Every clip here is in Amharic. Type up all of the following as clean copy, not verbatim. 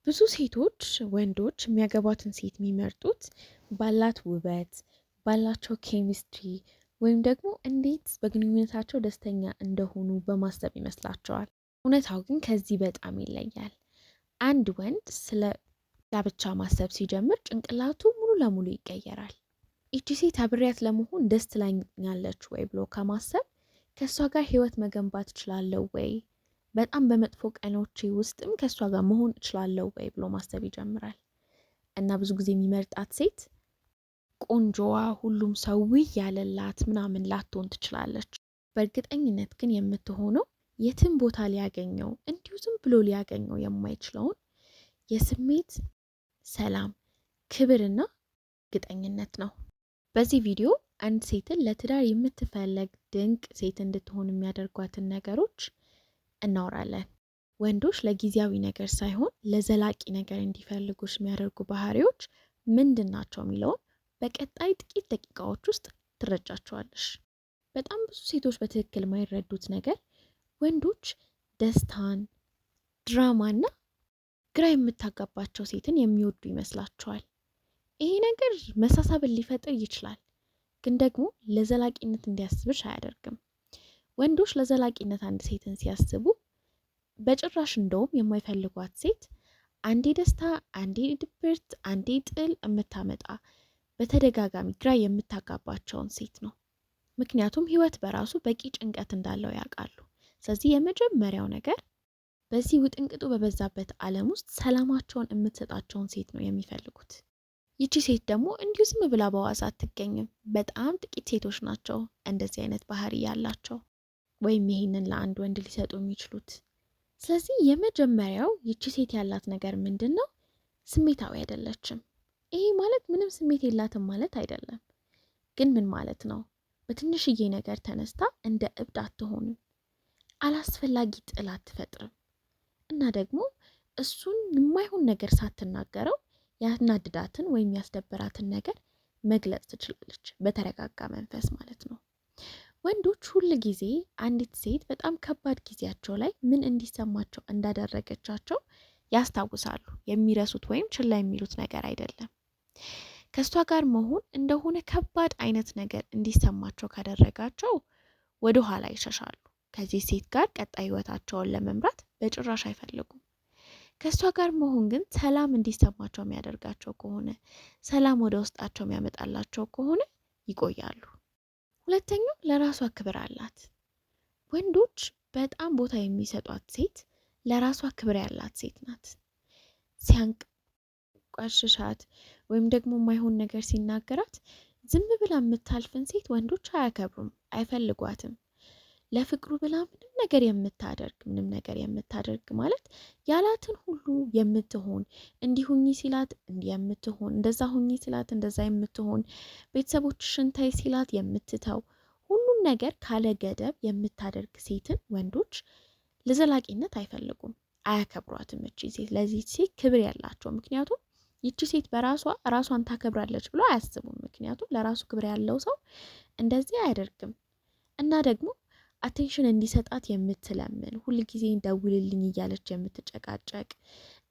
ብዙ ሴቶች ወንዶች የሚያገቧትን ሴት የሚመርጡት ባላት ውበት፣ ባላቸው ኬሚስትሪ ወይም ደግሞ እንዴት በግንኙነታቸው ደስተኛ እንደሆኑ በማሰብ ይመስላቸዋል። እውነታው ግን ከዚህ በጣም ይለያል። አንድ ወንድ ስለ ጋብቻ ማሰብ ሲጀምር ጭንቅላቱ ሙሉ ለሙሉ ይቀየራል። ይቺ ሴት አብሬያት ለመሆን ደስ ትላኛለች ወይ ብሎ ከማሰብ ከእሷ ጋር ህይወት መገንባት እችላለሁ ወይ፣ በጣም በመጥፎ ቀኖቼ ውስጥም ከእሷ ጋር መሆን እችላለሁ ወይ ብሎ ማሰብ ይጀምራል። እና ብዙ ጊዜ የሚመርጣት ሴት ቆንጆዋ፣ ሁሉም ሰው ያለላት ምናምን ላትሆን ትችላለች። በእርግጠኝነት ግን የምትሆነው የትም ቦታ ሊያገኘው እንዲሁ ዝም ብሎ ሊያገኘው የማይችለውን የስሜት ሰላም፣ ክብርና እርግጠኝነት ነው። በዚህ ቪዲዮ አንድ ሴትን ለትዳር የምትፈለግ ድንቅ ሴት እንድትሆን የሚያደርጓትን ነገሮች እናወራለን። ወንዶች ለጊዜያዊ ነገር ሳይሆን ለዘላቂ ነገር እንዲፈልጉሽ የሚያደርጉ ባህሪዎች ምንድን ናቸው የሚለውን በቀጣይ ጥቂት ደቂቃዎች ውስጥ ትረጃቸዋለሽ። በጣም ብዙ ሴቶች በትክክል የማይረዱት ነገር ወንዶች ደስታን፣ ድራማና ግራ የምታጋባቸው ሴትን የሚወዱ ይመስላቸዋል። ይሄ ነገር መሳሳብን ሊፈጥር ይችላል፣ ግን ደግሞ ለዘላቂነት እንዲያስብሽ አያደርግም። ወንዶች ለዘላቂነት አንድ ሴትን ሲያስቡ በጭራሽ እንደውም የማይፈልጓት ሴት አንዴ ደስታ፣ አንዴ ድብርት፣ አንዴ ጥል የምታመጣ በተደጋጋሚ ግራ የምታጋባቸውን ሴት ነው። ምክንያቱም ህይወት በራሱ በቂ ጭንቀት እንዳለው ያውቃሉ። ስለዚህ የመጀመሪያው ነገር በዚህ ውጥንቅጡ በበዛበት ዓለም ውስጥ ሰላማቸውን የምትሰጣቸውን ሴት ነው የሚፈልጉት። ይቺ ሴት ደግሞ እንዲሁ ዝም ብላ በዋዛ አትገኝም። በጣም ጥቂት ሴቶች ናቸው እንደዚህ አይነት ባህሪ ያላቸው ወይም ይሄንን ለአንድ ወንድ ሊሰጡ የሚችሉት። ስለዚህ የመጀመሪያው ይቺ ሴት ያላት ነገር ምንድን ነው? ስሜታዊ አይደለችም። ይሄ ማለት ምንም ስሜት የላትም ማለት አይደለም። ግን ምን ማለት ነው? በትንሽዬ ነገር ተነስታ እንደ እብድ አትሆንም። አላስፈላጊ ጥል አትፈጥርም። እና ደግሞ እሱን የማይሆን ነገር ሳትናገረው ያናድዳትን ወይም ያስደበራትን ነገር መግለጽ ትችላለች፣ በተረጋጋ መንፈስ ማለት ነው። ወንዶች ሁል ጊዜ አንዲት ሴት በጣም ከባድ ጊዜያቸው ላይ ምን እንዲሰማቸው እንዳደረገቻቸው ያስታውሳሉ። የሚረሱት ወይም ችላ የሚሉት ነገር አይደለም። ከእሷ ጋር መሆን እንደሆነ ከባድ አይነት ነገር እንዲሰማቸው ካደረጋቸው ወደ ኋላ ይሸሻሉ። ከዚህ ሴት ጋር ቀጣይ ህይወታቸውን ለመምራት በጭራሽ አይፈልጉም። ከእሷ ጋር መሆን ግን ሰላም እንዲሰማቸው የሚያደርጋቸው ከሆነ፣ ሰላም ወደ ውስጣቸው የሚያመጣላቸው ከሆነ ይቆያሉ። ሁለተኛው ለራሷ ክብር አላት። ወንዶች በጣም ቦታ የሚሰጧት ሴት ለራሷ ክብር ያላት ሴት ናት። ሲያንቋሽሻት ወይም ደግሞ የማይሆን ነገር ሲናገራት ዝም ብላ የምታልፍን ሴት ወንዶች አያከብሩም፣ አይፈልጓትም። ለፍቅሩ ብላ ምንም ነገር የምታደርግ ማለት ያላትን ሁሉ የምትሆን፣ እንዲሁኝ ሲላት እንዲህ የምትሆን፣ እንደዛ ሁኝ ሲላት እንደዛ የምትሆን፣ ቤተሰቦችሽን ታይ ሲላት የምትተው፣ ሁሉም ነገር ካለ ገደብ የምታደርግ ሴትን ወንዶች ለዘላቂነት አይፈልጉም፣ አያከብሯትም። እቺ ሴት ለዚህ ሴት ክብር ያላቸው፣ ምክንያቱም ይቺ ሴት ራሷን ታከብራለች ብሎ አያስቡም። ምክንያቱም ለራሱ ክብር ያለው ሰው እንደዚህ አያደርግም። እና ደግሞ አቴንሽን እንዲሰጣት የምትለምን፣ ሁልጊዜ ደውልልኝ እያለች የምትጨቃጨቅ፣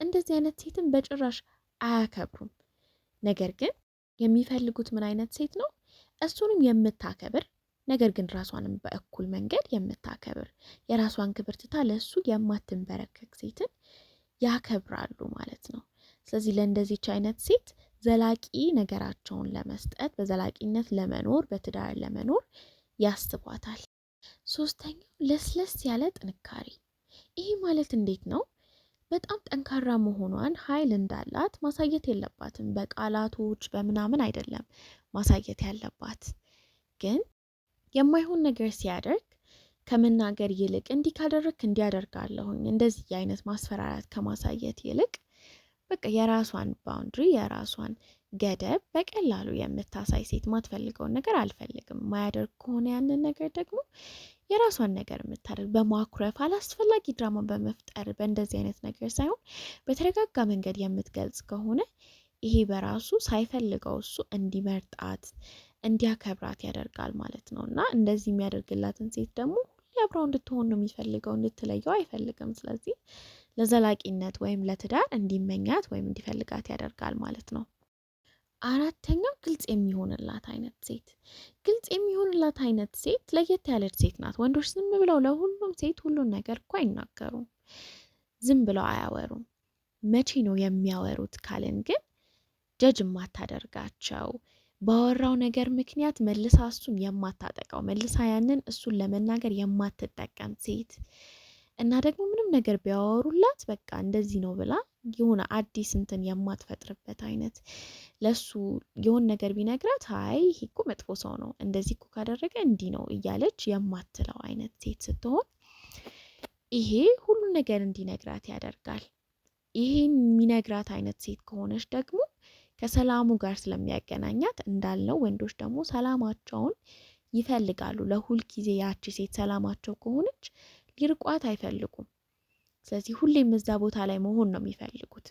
እንደዚህ አይነት ሴትን በጭራሽ አያከብሩም። ነገር ግን የሚፈልጉት ምን አይነት ሴት ነው? እሱንም የምታከብር፣ ነገር ግን ራሷንም በእኩል መንገድ የምታከብር፣ የራሷን ክብር ትታ ለእሱ የማትንበረከክ ሴትን ያከብራሉ ማለት ነው። ስለዚህ ለእንደዚች አይነት ሴት ዘላቂ ነገራቸውን ለመስጠት፣ በዘላቂነት ለመኖር፣ በትዳር ለመኖር ያስቧታል። ሶስተኛው ለስለስ ያለ ጥንካሬ። ይሄ ማለት እንዴት ነው? በጣም ጠንካራ መሆኗን፣ ኃይል እንዳላት ማሳየት የለባትም። በቃላቶች በምናምን አይደለም ማሳየት ያለባት። ግን የማይሆን ነገር ሲያደርግ ከመናገር ይልቅ እንዲህ ካደረግክ እንዲያደርጋለሁኝ እንደዚህ አይነት ማስፈራራት ከማሳየት ይልቅ በቃ የራሷን ባውንድሪ፣ የራሷን ገደብ በቀላሉ የምታሳይ ሴት፣ ማትፈልገውን ነገር አልፈልግም ማያደርግ ከሆነ ያንን ነገር ደግሞ የራሷን ነገር የምታደርግ፣ በማኩረፍ አላስፈላጊ ድራማ በመፍጠር በእንደዚህ አይነት ነገር ሳይሆን በተረጋጋ መንገድ የምትገልጽ ከሆነ ይሄ በራሱ ሳይፈልገው እሱ እንዲመርጣት፣ እንዲያከብራት ያደርጋል ማለት ነው። እና እንደዚህ የሚያደርግላትን ሴት ደግሞ ሁሌ አብራው እንድትሆን ነው የሚፈልገው፣ እንድትለየው አይፈልግም። ስለዚህ ለዘላቂነት ወይም ለትዳር እንዲመኛት ወይም እንዲፈልጋት ያደርጋል ማለት ነው። አራተኛው ግልጽ የሚሆንላት አይነት ሴት። ግልጽ የሚሆንላት አይነት ሴት ለየት ያለች ሴት ናት። ወንዶች ዝም ብለው ለሁሉም ሴት ሁሉን ነገር እኮ አይናገሩም። ዝም ብለው አያወሩም። መቼ ነው የሚያወሩት ካልን ግን ጀጅ የማታደርጋቸው፣ ባወራው ነገር ምክንያት መልሳ እሱን የማታጠቃው፣ መልሳ ያንን እሱን ለመናገር የማትጠቀም ሴት እና ደግሞ ምንም ነገር ቢያወሩላት በቃ እንደዚህ ነው ብላ የሆነ አዲስ እንትን የማትፈጥርበት አይነት፣ ለሱ የሆነ ነገር ቢነግራት አይ ይሄ እኮ መጥፎ ሰው ነው እንደዚህ እኮ ካደረገ እንዲህ ነው እያለች የማትለው አይነት ሴት ስትሆን ይሄ ሁሉን ነገር እንዲነግራት ያደርጋል። ይሄን የሚነግራት አይነት ሴት ከሆነች ደግሞ ከሰላሙ ጋር ስለሚያገናኛት እንዳልነው ወንዶች ደግሞ ሰላማቸውን ይፈልጋሉ። ለሁል ጊዜ ያቺ ሴት ሰላማቸው ከሆነች ሊርቋት አይፈልጉም። ስለዚህ ሁሌም እዛ ቦታ ላይ መሆን ነው የሚፈልጉት።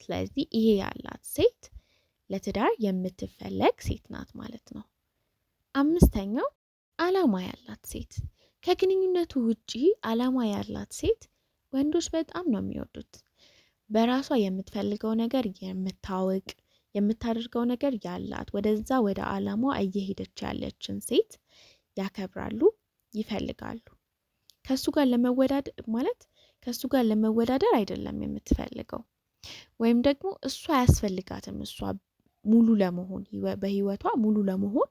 ስለዚህ ይሄ ያላት ሴት ለትዳር የምትፈለግ ሴት ናት ማለት ነው። አምስተኛው አላማ ያላት ሴት። ከግንኙነቱ ውጪ አላማ ያላት ሴት ወንዶች በጣም ነው የሚወዱት። በራሷ የምትፈልገው ነገር የምታውቅ፣ የምታደርገው ነገር ያላት፣ ወደዛ ወደ አላማዋ እየሄደች ያለችን ሴት ያከብራሉ፣ ይፈልጋሉ። ከሱ ጋር ለመወዳደር አይደለም የምትፈልገው፣ ወይም ደግሞ እሷ አያስፈልጋትም። እሷ ሙሉ ለመሆን በህይወቷ ሙሉ ለመሆን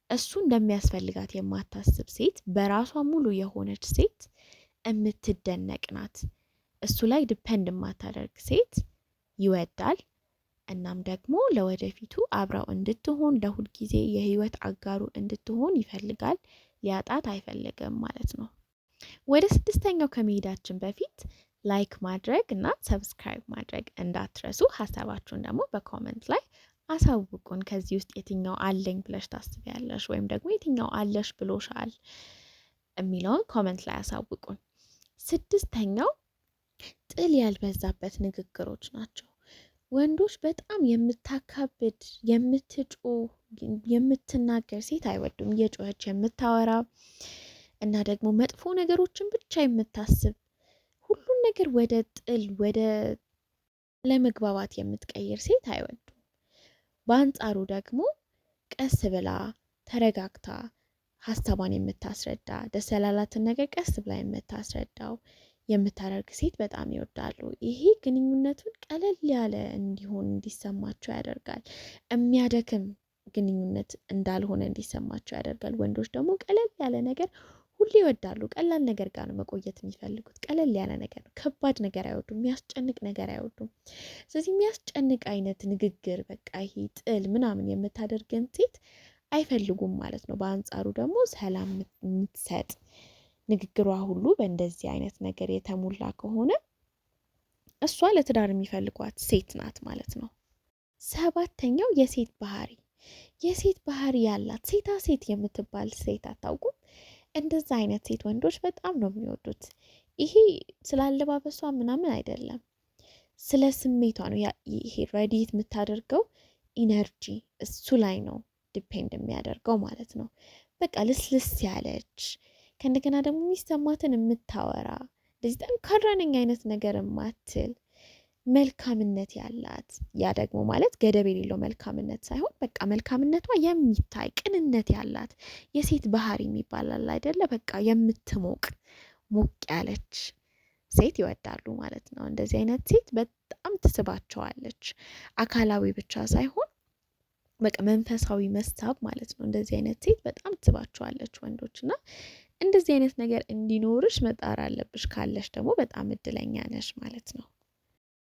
እሱ እንደሚያስፈልጋት የማታስብ ሴት፣ በራሷ ሙሉ የሆነች ሴት የምትደነቅ ናት። እሱ ላይ ዲፔንድ የማታደርግ ሴት ይወዳል። እናም ደግሞ ለወደፊቱ አብራው እንድትሆን፣ ለሁል ጊዜ የህይወት አጋሩ እንድትሆን ይፈልጋል። ሊያጣት አይፈልግም ማለት ነው። ወደ ስድስተኛው ከመሄዳችን በፊት ላይክ ማድረግ እና ሰብስክራይብ ማድረግ እንዳትረሱ። ሀሳባችሁን ደግሞ በኮመንት ላይ አሳውቁን። ከዚህ ውስጥ የትኛው አለኝ ብለሽ ታስቢያለሽ ወይም ደግሞ የትኛው አለሽ ብሎሻል የሚለውን ኮመንት ላይ አሳውቁን። ስድስተኛው ጥል ያልበዛበት ንግግሮች ናቸው። ወንዶች በጣም የምታካብድ፣ የምትጮህ፣ የምትናገር ሴት አይወዱም። እየጮኸች የምታወራ እና ደግሞ መጥፎ ነገሮችን ብቻ የምታስብ፣ ሁሉን ነገር ወደ ጥል፣ ወደ ለመግባባት የምትቀይር ሴት አይወዱም። በአንጻሩ ደግሞ ቀስ ብላ ተረጋግታ ሀሳቧን የምታስረዳ፣ ደስ ያላላትን ነገር ቀስ ብላ የምታስረዳው የምታደርግ ሴት በጣም ይወዳሉ። ይሄ ግንኙነቱን ቀለል ያለ እንዲሆን እንዲሰማቸው ያደርጋል። የሚያደክም ግንኙነት እንዳልሆነ እንዲሰማቸው ያደርጋል። ወንዶች ደግሞ ቀለል ያለ ነገር ሁሌ ይወዳሉ። ቀላል ነገር ጋር ነው መቆየት የሚፈልጉት። ቀለል ያለ ነገር፣ ከባድ ነገር አይወዱም። የሚያስጨንቅ ነገር አይወዱም። ስለዚህ የሚያስጨንቅ አይነት ንግግር፣ በቃ ይሄ ጥል ምናምን የምታደርገን ሴት አይፈልጉም ማለት ነው። በአንጻሩ ደግሞ ሰላም የምትሰጥ ንግግሯ ሁሉ በእንደዚህ አይነት ነገር የተሞላ ከሆነ እሷ ለትዳር የሚፈልጓት ሴት ናት ማለት ነው። ሰባተኛው የሴት ባህሪ። የሴት ባህሪ ያላት ሴታ ሴት የምትባል ሴት አታውቁም? እንደዛ አይነት ሴት ወንዶች በጣም ነው የሚወዱት። ይሄ ስላለባበሷ ምናምን አይደለም፣ ስለ ስሜቷ ነው። ይሄ ሬዲት የምታደርገው ኢነርጂ እሱ ላይ ነው ዲፔንድ የሚያደርገው ማለት ነው። በቃ ልስልስ ያለች፣ ከእንደገና ደግሞ የሚሰማትን የምታወራ፣ እንደዚህ ጠንካራ ነኝ አይነት ነገር የማትል መልካምነት ያላት። ያ ደግሞ ማለት ገደብ የሌለው መልካምነት ሳይሆን በቃ መልካምነቷ የሚታይ ቅንነት ያላት የሴት ባህሪ የሚባላል አይደለ? በቃ የምትሞቅ ሞቅ ያለች ሴት ይወዳሉ ማለት ነው። እንደዚህ አይነት ሴት በጣም ትስባቸዋለች። አካላዊ ብቻ ሳይሆን በቃ መንፈሳዊ መሳብ ማለት ነው። እንደዚህ አይነት ሴት በጣም ትስባቸዋለች ወንዶች እና እንደዚህ አይነት ነገር እንዲኖርሽ መጣር አለብሽ። ካለሽ ደግሞ በጣም እድለኛ ነሽ ማለት ነው።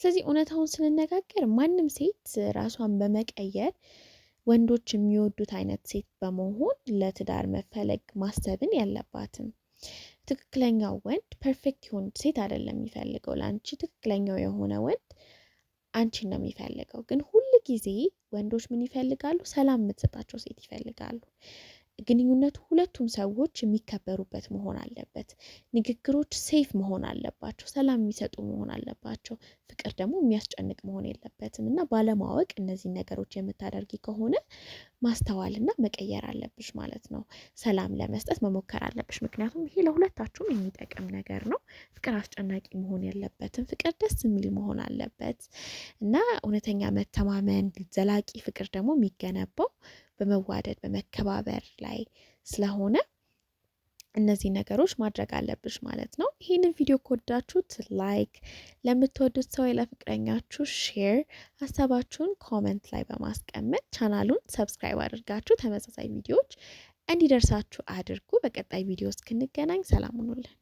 ስለዚህ እውነታውን ስንነጋገር ማንም ሴት ራሷን በመቀየር ወንዶች የሚወዱት አይነት ሴት በመሆን ለትዳር መፈለግ ማሰብን ያለባትም። ትክክለኛው ወንድ ፐርፌክት የሆነ ሴት አይደለም የሚፈልገው። ለአንቺ ትክክለኛው የሆነ ወንድ አንቺን ነው የሚፈልገው። ግን ሁል ጊዜ ወንዶች ምን ይፈልጋሉ? ሰላም የምትሰጣቸው ሴት ይፈልጋሉ። ግንኙነቱ ሁለቱም ሰዎች የሚከበሩበት መሆን አለበት። ንግግሮች ሴፍ መሆን አለባቸው፣ ሰላም የሚሰጡ መሆን አለባቸው። ፍቅር ደግሞ የሚያስጨንቅ መሆን የለበትም እና ባለማወቅ እነዚህን ነገሮች የምታደርጊ ከሆነ ማስተዋልና መቀየር አለብሽ ማለት ነው። ሰላም ለመስጠት መሞከር አለብሽ። ምክንያቱም ይሄ ለሁለታችሁም የሚጠቅም ነገር ነው። ፍቅር አስጨናቂ መሆን የለበትም። ፍቅር ደስ የሚል መሆን አለበት እና እውነተኛ መተማመን፣ ዘላቂ ፍቅር ደግሞ የሚገነባው በመዋደድ በመከባበር ላይ ስለሆነ እነዚህ ነገሮች ማድረግ አለብሽ ማለት ነው። ይህንን ቪዲዮ ከወዳችሁት ላይክ፣ ለምትወዱት ሰው ለፍቅረኛችሁ ሼር፣ ሀሳባችሁን ኮመንት ላይ በማስቀመጥ ቻናሉን ሰብስክራይብ አድርጋችሁ ተመሳሳይ ቪዲዮዎች እንዲደርሳችሁ አድርጉ። በቀጣይ ቪዲዮ እስክንገናኝ ሰላም ሁኑልን።